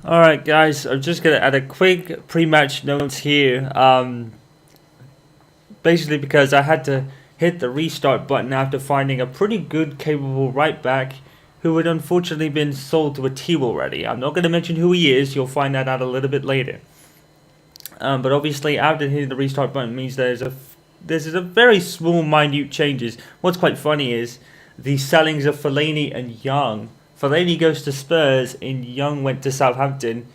Alright guys, I'm just going to add a quick pre-match note here. Basically because I had to hit the restart button after finding a pretty good capable right back who had unfortunately been sold to a team already. I'm not going to mention who he is, you'll find that out a little bit later. But obviously after hitting the restart button means there's a very small minute changes. What's quite funny is the sellings of Fellaini and Young. Fellaini goes to Spurs and Young went to Southampton.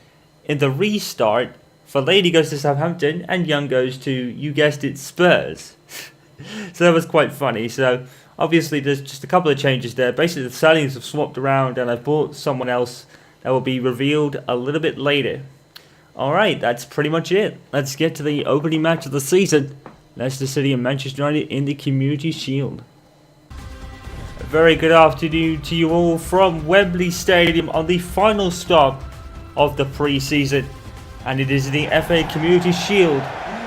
In the restart, Fellaini goes to Southampton and Young goes to, you guessed it, Spurs. So that was quite funny. So obviously there's just a couple of changes there. Basically the sellings have swapped around and I've bought someone else that will be revealed a little bit later. Alright, that's pretty much it. Let's get to the opening match of the season. Leicester City and Manchester United in the Community Shield. A very good afternoon to you all from Wembley Stadium on the final stop of the pre-season. And it is the FA Community Shield.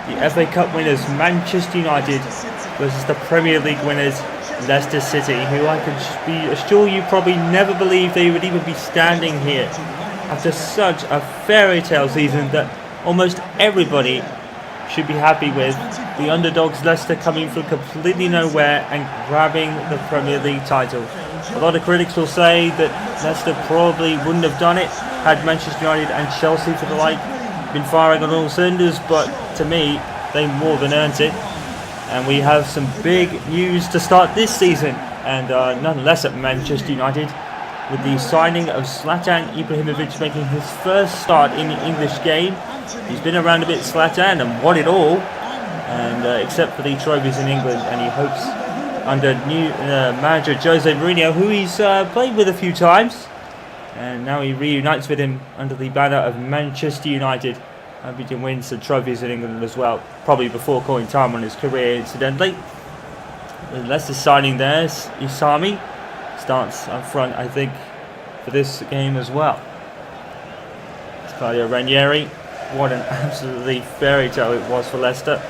The FA Cup winners Manchester United versus the Premier League winners Leicester City, who I can assure you probably never believed they would even be standing here after such a fairy tale season that almost everybody should be happy with. The underdogs Leicester coming from completely nowhere and grabbing the Premier League title. A lot of critics will say that Leicester probably wouldn't have done it had Manchester United and Chelsea for the like been firing on all cylinders, but to me they more than earned it. And we have some big news to start this season, and none less at Manchester United, with the signing of Zlatan Ibrahimovic making his first start in the English game. He's been around a bit, Zlatan, and won it all, and except for the trophies in England, and he hopes under new manager Jose Mourinho, who he's played with a few times, and now he reunites with him under the banner of Manchester United, hoping to win some trophies in England as well, probably before calling time on his career incidentally. With Leicester signing there, Isami starts up front, I think, for this game as well. It's Claudio Ranieri. What an absolutely fairy tale it was for Leicester.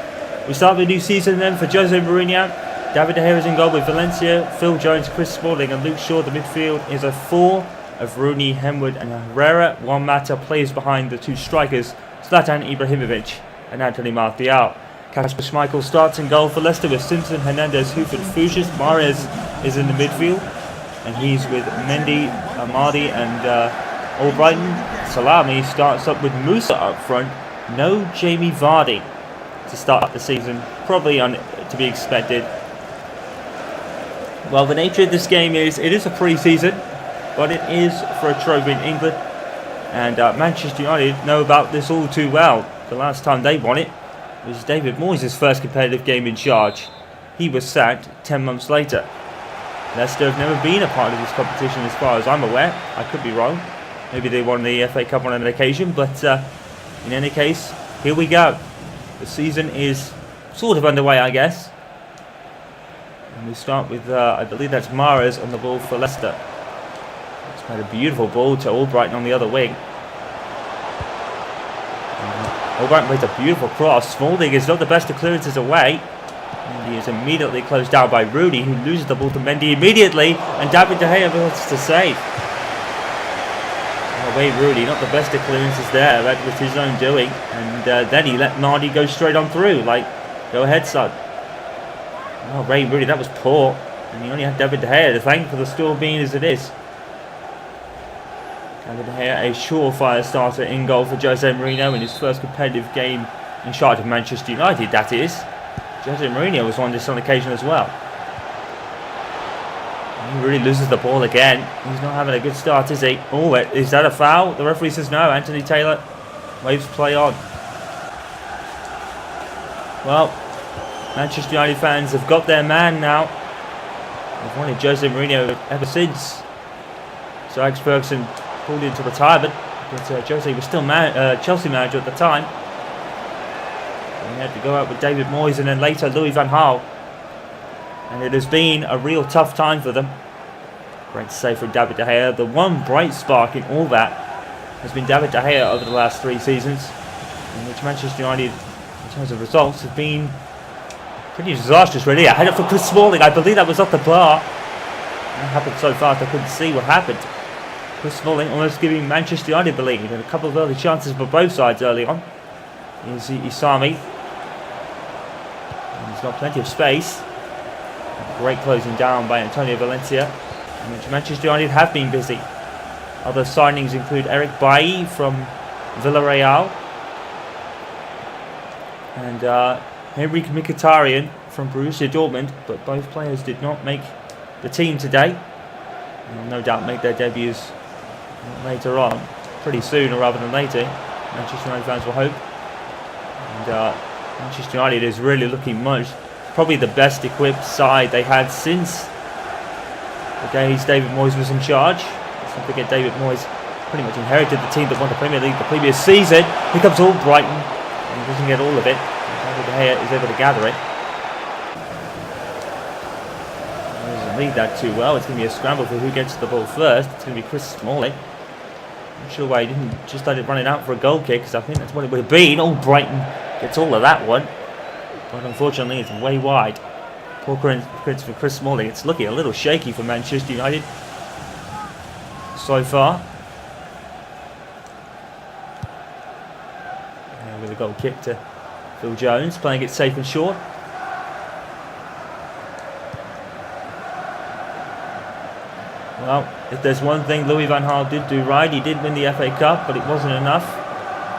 We start the new season then for Jose Mourinho. David De Gea is in goal with Valencia, Phil Jones, Chris Smalling and Luke Shaw. The midfield is a four of Rooney, Henwood and Herrera. Juan Mata plays behind the two strikers, Zlatan Ibrahimovic and Anthony Martial. Kasper Schmeichel starts in goal for Leicester with Simpson, Hernandez, Hoof and Fuchs. Mahrez is in the midfield and he's with Mendy, Amadi and Albrighton. Salami starts up with Musa up front. No Jamie Vardy to start the season, probably to be expected. Well, the nature of this game is it is a pre-season, but it is for a trophy in England, and Manchester United know about this all too well. The last time they won it was David Moyes' first competitive game in charge. He was sacked 10 months later. Leicester have never been a part of this competition as far as I'm aware. I could be wrong. Maybe they won the FA Cup on an occasion, but in any case, here we go. The season is sort of underway, I guess. And we start with, I believe that's Mahrez on the ball for Leicester. It's quite a beautiful ball to Albrighton on the other wing. Albrighton plays a beautiful cross. Smalling is not the best of clearances away. And he is immediately closed down by Rooney, who loses the ball to Mendy immediately. And David De Gea wants to save. Away Rooney, not the best of clearances there. That was his own doing. And then he let Nardi go straight on through. Like, go ahead, son. Oh, Ray Rooney, that was poor. And he only had David De Gea to thank for the score being as it is. David De Gea, a surefire starter in goal for Jose Mourinho in his first competitive game in charge of Manchester United, that is. Jose Mourinho was on this on occasion as well. He really loses the ball again. He's not having a good start, is he? Oh, is that a foul? The referee says no. Anthony Taylor waves play on. Well, Manchester United fans have got their man now. They've wanted Jose Mourinho ever since Sir Alex Ferguson pulled into retirement. But Jose was still Chelsea manager at the time. And he had to go out with David Moyes and then later Louis van Gaal. And it has been a real tough time for them. Great save from David De Gea. The one bright spark in all that has been David De Gea over the last 3 seasons, in which Manchester United, in terms of results, have been pretty disastrous really. I had it for Chris Smalling. I believe that was off the bar. It happened so fast I couldn't see what happened. Chris Smalling almost giving Manchester United the lead, and a couple of early chances for both sides early on. Here's Isami. He's got plenty of space. Great closing down by Antonio Valencia. And Manchester United have been busy. Other signings include Eric Bailly from Villarreal and Henrik Mkhitaryan from Borussia Dortmund, but both players did not make the team today. They'll no doubt make their debuts later on, pretty soon rather than later. Manchester United fans will hope. And Manchester United is really looking probably the best equipped side they had since the days David Moyes was in charge. Let's not forget David Moyes pretty much inherited the team that won the Premier League the previous season. Here comes Brighton, and he doesn't get all of it. David De Gea is able to gather it. He doesn't lead that too well. It's going to be a scramble for who gets the ball first. It's going to be Chris Smalling. I'm not sure why he didn't just let it run it out for a goal kick, because I think that's what it would have been. Brighton gets all of that one, but unfortunately it's way wide. Poor credits for Chris Smalling. It's looking a little shaky for Manchester United so far. And with a goal kick to Phil Jones, playing it safe and short. Well, if there's one thing Louis van Gaal did do right, he did win the FA Cup, but it wasn't enough.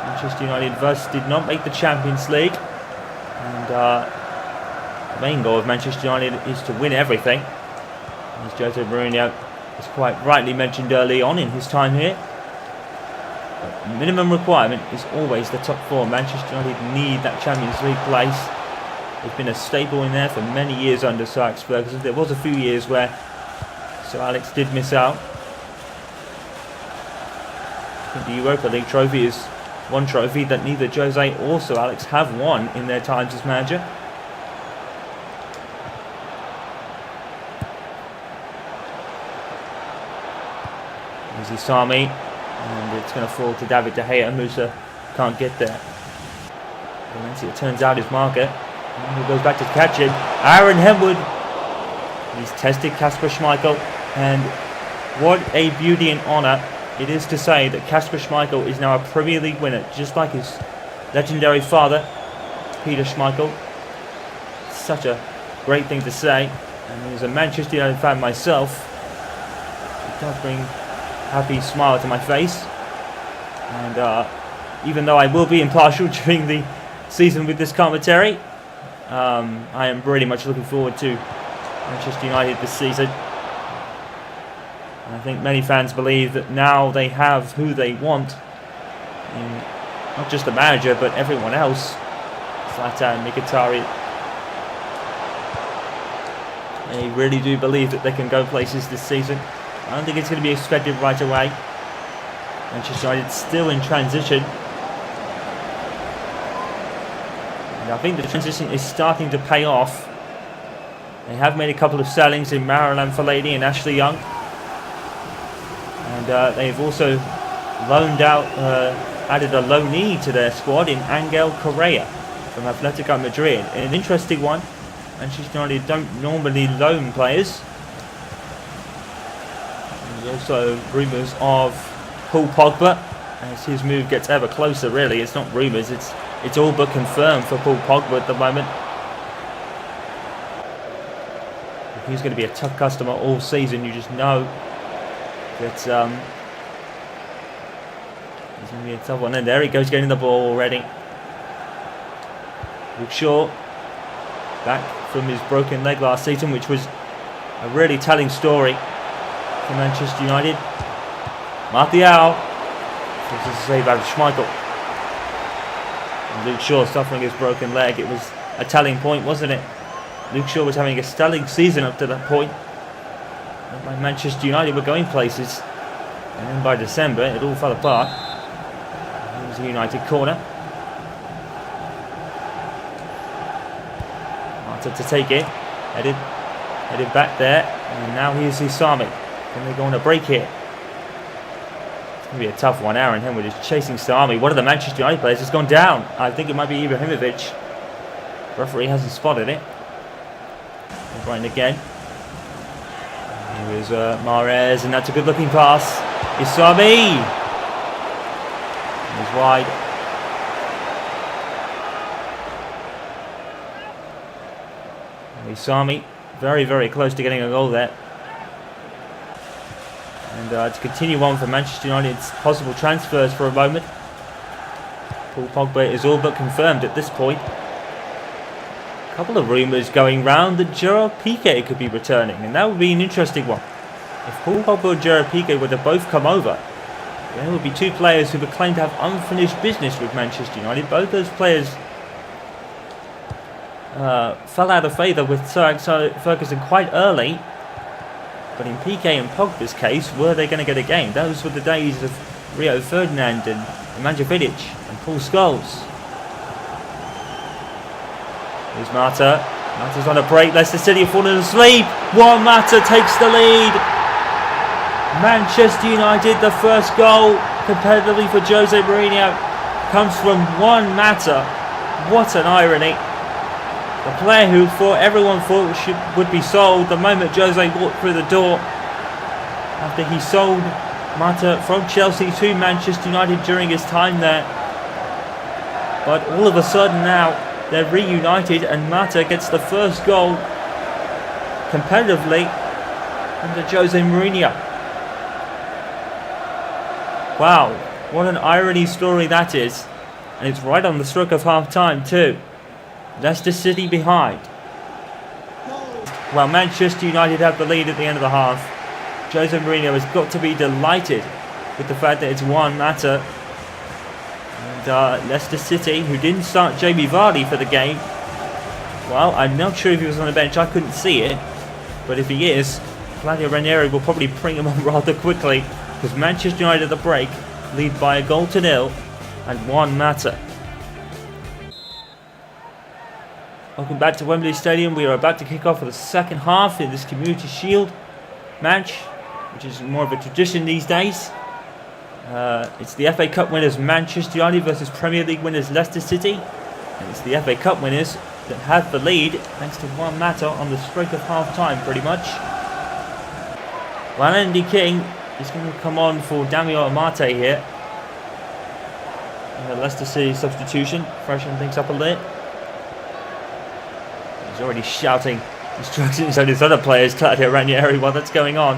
Manchester United thus did not make the Champions League. And the main goal of Manchester United is to win everything. As Jose Mourinho was quite rightly mentioned early on in his time here. The minimum requirement is always the top four. Manchester United need that Champions League place. They've been a staple in there for many years under Sir Alex Ferguson. There was a few years where Sir Alex did miss out. I think the Europa League trophy is one trophy that neither Jose or Sir Alex have won in their times as manager. Here's Isami, and it's going to fall to David De Gea. Musa can't get there. Valencia turns out his marker, and he goes back to catch him. Aaron Henwood. He's tested Kasper Schmeichel, and what a beauty and honour it is to say that Kasper Schmeichel is now a Premier League winner, just like his legendary father, Peter Schmeichel. Such a great thing to say, and as a Manchester United fan myself, it does bring a happy smile to my face. And even though I will be impartial during the season with this commentary, I am pretty much looking forward to Manchester United this season. I think many fans believe that now they have who they want, in not just the manager but everyone else. Zlatan, Mkhitaryan. They really do believe that they can go places this season. I don't think it's going to be expected right away. Manchester United still in transition. And I think the transition is starting to pay off. They have made a couple of sellings in Marouane Fellaini and Ashley Young. And they've also loaned out, added a loanee to their squad in Angel Correa from Atletico Madrid. An interesting one. Manchester United don't normally loan players. There's also rumours of Paul Pogba, as his move gets ever closer. Really, it's not rumours; it's all but confirmed for Paul Pogba at the moment. He's going to be a tough customer all season. You just know that he's going to be a tough one. And there he goes, getting the ball already. Luke Shaw, back from his broken leg last season, which was a really telling story for Manchester United. Martial, this is a save out of Schmeichel. And Luke Shaw suffering his broken leg. It was a telling point, wasn't it? Luke Shaw was having a stellar season up to that point. And by Manchester United were going places. And then by December, it all fell apart. It was a United corner. Marta to take it. Headed back there. And now here's Isami. Can they go on a break here? It's going to be a tough one. Aaron Henwood is chasing Isami. One of the Manchester United players has gone down. I think it might be Ibrahimovic. The referee hasn't spotted it. Right again. Here Here's Mahrez, and that's a good-looking pass. Isami. He's wide. Isami, very, very close to getting a goal there. And to continue on for Manchester United's possible transfers for a moment. Paul Pogba is all but confirmed at this point. A couple of rumours going round that Gerard Piqué could be returning, and that would be an interesting one. If Paul Pogba and Gerard Piqué were to both come over, there would be two players who would claim to have unfinished business with Manchester United. Both those players fell out of favour with Sir Alex Ferguson quite early. But in Piqué and Pogba's case, were they going to get a game? Those were the days of Rio Ferdinand and Nemanja Vidic and Paul Scholes. Here's Mata. Mata's on a break. Leicester City have fallen asleep. Juan Mata takes the lead. Manchester United, the first goal competitively for Jose Mourinho comes from Juan Mata. What an irony. The player who everyone thought would be sold the moment Jose walked through the door after he sold Mata from Chelsea to Manchester United during his time there. But all of a sudden now they're reunited and Mata gets the first goal competitively under Jose Mourinho. Wow, what an irony story that is. And it's right on the stroke of half time too. Leicester City behind. While Manchester United have the lead at the end of the half, Jose Mourinho has got to be delighted with the fact that it's Juan Mata. And Leicester City, who didn't start Jamie Vardy for the game, well, I'm not sure if he was on the bench, I couldn't see it. But if he is, Claudio Ranieri will probably bring him on rather quickly, because Manchester United at the break lead by 1-0 and Juan Mata. Welcome back to Wembley Stadium. We are about to kick off for the second half in this Community Shield match, which is more of a tradition these days. It's the FA Cup winners Manchester United versus Premier League winners Leicester City. And it's the FA Cup winners that have the lead thanks to Juan Mata on the stroke of half time pretty much. Well, Andy King is going to come on for Damian Amate here. Leicester City substitution, freshen things up a bit. He's already shouting instructions on his other players, Claudio Ranieri, while that's going on.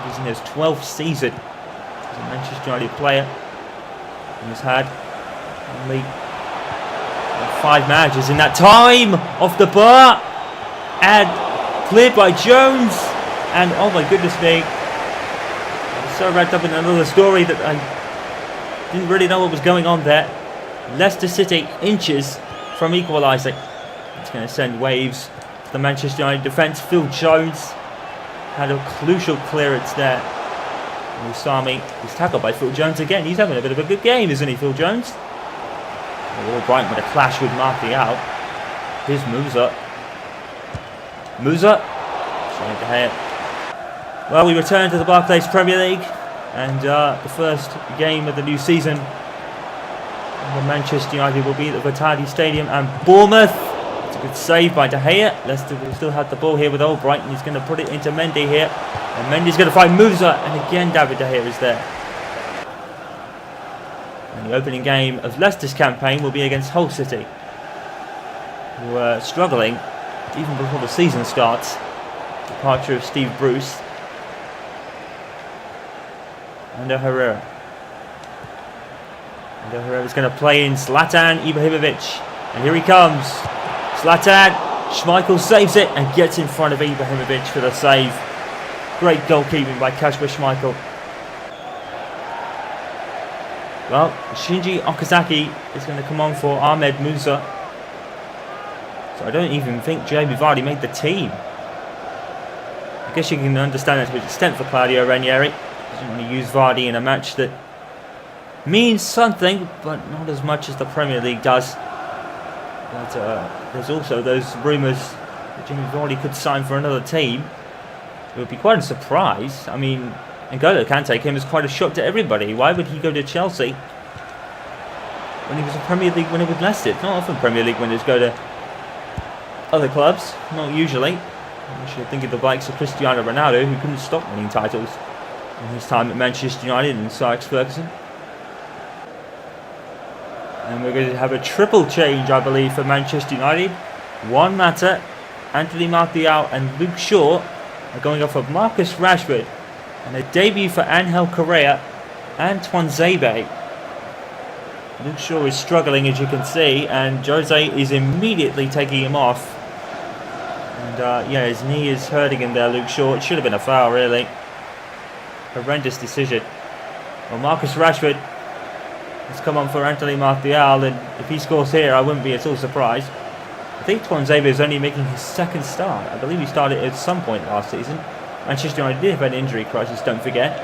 He's in his 12th season as a Manchester United player. And has had only 5 matches in that time. Off the bar. And cleared by Jones. And oh my goodness me. I was so wrapped up in another story that I didn't really know what was going on there. Leicester City inches from equalising. It's going to send waves to the Manchester United defence. Phil Jones had a crucial clearance there. Usami is tackled by Phil Jones again. He's having a bit of a good game, isn't he, Phil Jones? All Brighton with a clash with Martial. Here's Musa. Showing De Gea. Well, we return to the Barclays Premier League, and the first game of the new season. And Manchester United will be at the Vitality Stadium and Bournemouth. It's a good save by De Gea. Leicester will still have the ball here with Albrighton. He's going to put it into Mendy here. And Mendy's going to find Musa. And again David De Gea is there. And the opening game of Leicester's campaign will be against Hull City, who are struggling even before the season starts. Departure of Steve Bruce. And Herrera. And Herrera's going to play in Zlatan Ibrahimovic. And here he comes. Zlatan. Schmeichel saves it and gets in front of Ibrahimovic for the save. Great goalkeeping by Kasper Schmeichel. Well, Shinji Okazaki is going to come on for Ahmed Musa. So I don't even think Jamie Vardy made the team. I guess you can understand that to an extent for Claudio Ranieri. He's going to use Vardy in a match that means something, but not as much as the Premier League does. But there's also those rumours that Jamie Vardy could sign for another team. It would be quite a surprise. I mean, N'Golo Kante came as quite a shock to everybody. Why would he go to Chelsea when he was a Premier League winner with Leicester? Not often Premier League winners go to other clubs, not usually. I should think of the likes of Cristiano Ronaldo, who couldn't stop winning titles in his time at Manchester United and Sir Alex Ferguson. And we're going to have a triple change, I believe, for Manchester United. Juan Mata, Anthony Martial and Luke Shaw are going off of Marcus Rashford. And a debut for Angel Correa and Tuanzebe. Luke Shaw is struggling, as you can see, and Jose is immediately taking him off. And yeah, his knee is hurting him there, Luke Shaw. It should have been a foul, really. Horrendous decision. Well, Marcus Rashford has come on for Anthony Martial, and if he scores here, I wouldn't be at all surprised. I think Tuanzebe is only making his second start. I believe he started at some point last season. Manchester United did have an injury crisis, don't forget.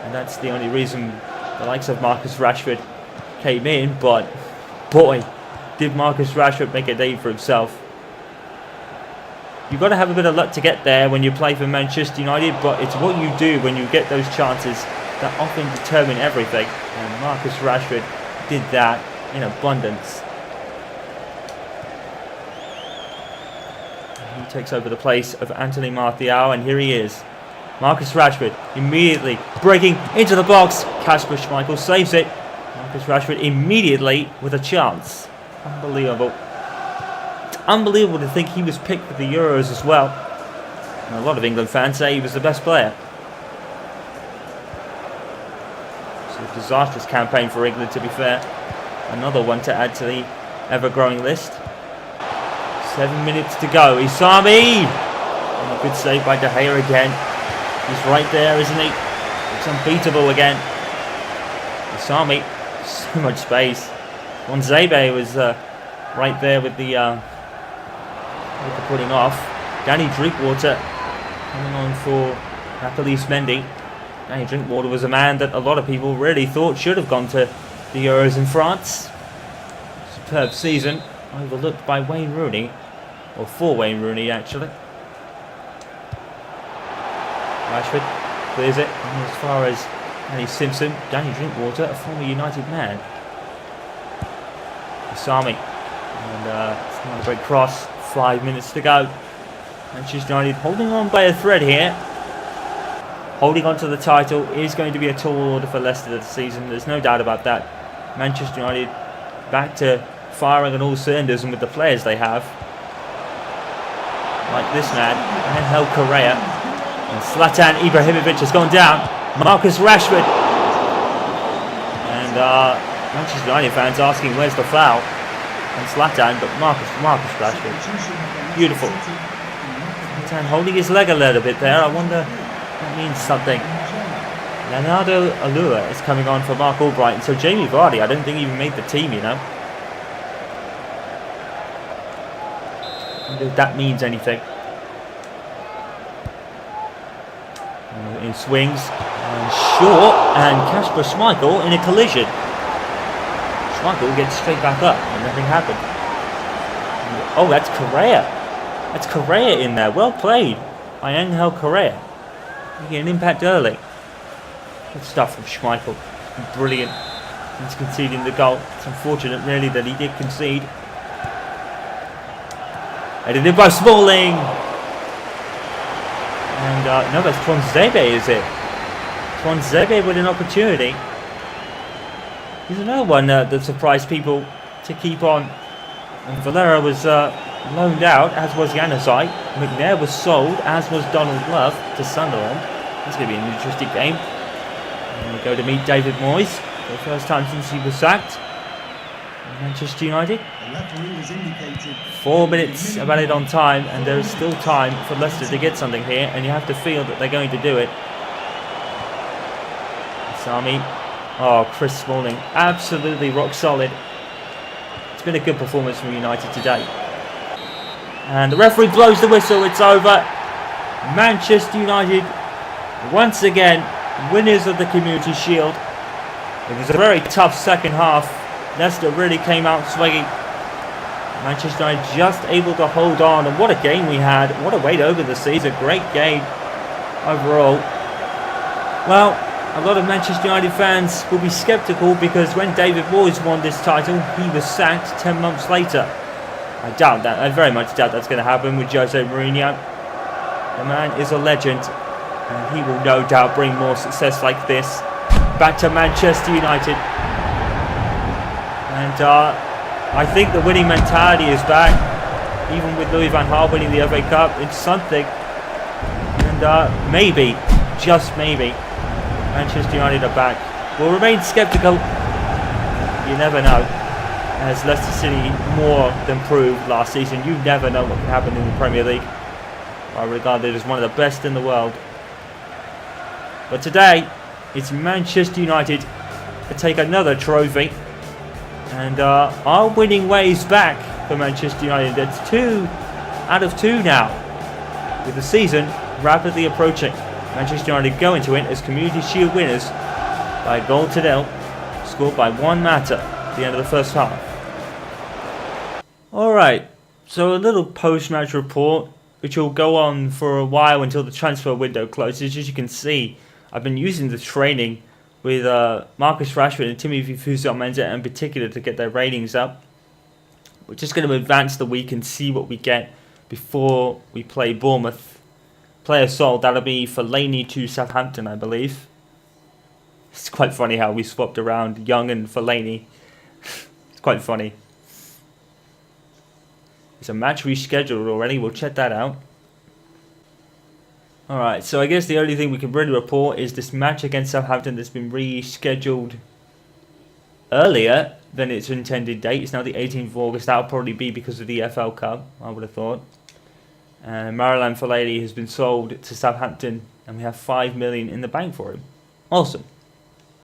And that's the only reason the likes of Marcus Rashford came in. But, boy, did Marcus Rashford make a day for himself. You've got to have a bit of luck to get there when you play for Manchester United, but it's what you do when you get those chances that often determine everything. And Marcus Rashford did that in abundance. He takes over the place of Anthony Martial, and here he is. Marcus Rashford immediately breaking into the box. Kasper Schmeichel saves it. Marcus Rashford immediately with a chance. Unbelievable. It's unbelievable to think he was picked for the Euros as well. And a lot of England fans say he was the best player. It's a disastrous campaign for England, to be fair. Another one to add to the ever-growing list. 7 minutes to go. Isami! And a good save by De Gea again. He's right there, isn't he? It's unbeatable again. Isami, so much space. Tuanzebe was right there with the putting off. Danny Drinkwater coming on for Napolis Mendy. Danny Drinkwater was a man that a lot of people really thought should have gone to the Euros in France. Superb season. Overlooked by Wayne Rooney, or for Wayne Rooney actually. Rashford clears it, and as far as Danny Simpson, Danny Drinkwater, a former United man. Isami, and it's not a great cross. 5 minutes to go. Manchester United holding on by a thread here. Holding on to the title is going to be a tall order for Leicester this season. There's no doubt about that. Manchester United back to firing on all cylinders, and with the players they have, like this man, Angel Correa, and Zlatan Ibrahimovic has gone down. Marcus Rashford, and Manchester United fans asking where's the foul, and Zlatan, but Marcus Rashford, beautiful. Zlatan holding his leg a little bit there. I wonder if that means something. Leonardo Alua is coming on for Mark Albright, so Jamie Vardy I don't think even made the team, you know. If that means anything. In swings and short, and Kasper Schmeichel in a collision. Schmeichel gets straight back up and nothing happened. Oh, that's Correa. That's Correa in there. Well played by Angel Correa. Making an impact early. Good stuff from Schmeichel. Brilliant. He's conceding the goal. It's unfortunate really that he did concede. Headed in by Smalling. And no, that's Tuanzebe, is it? Tuanzebe with an opportunity. He's another one that surprised people to keep on. And Valera was loaned out, as was Januzaj. McNair was sold, as was Donald Love, to Sunderland. That's going to be an interesting game. And we go to meet David Moyes for the first time since he was sacked. Manchester United. 4 minutes have added on time, and there is still time for Leicester to get something here, and you have to feel that they're going to do it. Sami. Oh, Chris Smalling, absolutely rock solid. It's been a good performance from United today. And the referee blows the whistle, it's over. Manchester United, once again, winners of the Community Shield. It was a very tough second half. Leicester really came out swinging. Manchester United just able to hold on, and what a game we had. What a way to open the season. Great game overall. Well, a lot of Manchester United fans will be sceptical because when David Moyes won this title, he was sacked 10 months later. I doubt that. I very much doubt that's going to happen with Jose Mourinho. The man is a legend, and he will no doubt bring more success like this back to Manchester United. And I think the winning mentality is back, even with Louis van Gaal winning the FA Cup. It's something. And maybe, just maybe, Manchester United are back. We'll remain sceptical. You never know. As Leicester City more than proved last season, you never know what can happen in the Premier League. I regard it as one of the best in the world. But today, it's Manchester United to take another trophy. And our winning ways back for Manchester United. It's 2 out of 2 now, with the season rapidly approaching. Manchester United go into it as Community Shield winners by a goal to nil, scored by Juan Mata at the end of the first half. Alright, so a little post-match report, which will go on for a while until the transfer window closes. As you can see, I've been using the training with Marcus Rashford and Timothy Fosu-Mensah in particular to get their ratings up. We're just going to advance the week and see what we get before we play Bournemouth. Player sold, that'll be Fellaini to Southampton, I believe. It's quite funny how we swapped around Young and Fellaini. It's quite funny. It's a match rescheduled already, we'll check that out. Alright, so I guess the only thing we can really report is this match against Southampton that's been rescheduled earlier than its intended date. It's now the 18th of August. That'll probably be because of the FL Cup, I would have thought. And Marouane Fellaini has been sold to Southampton, and we have 5 million in the bank for him. Awesome.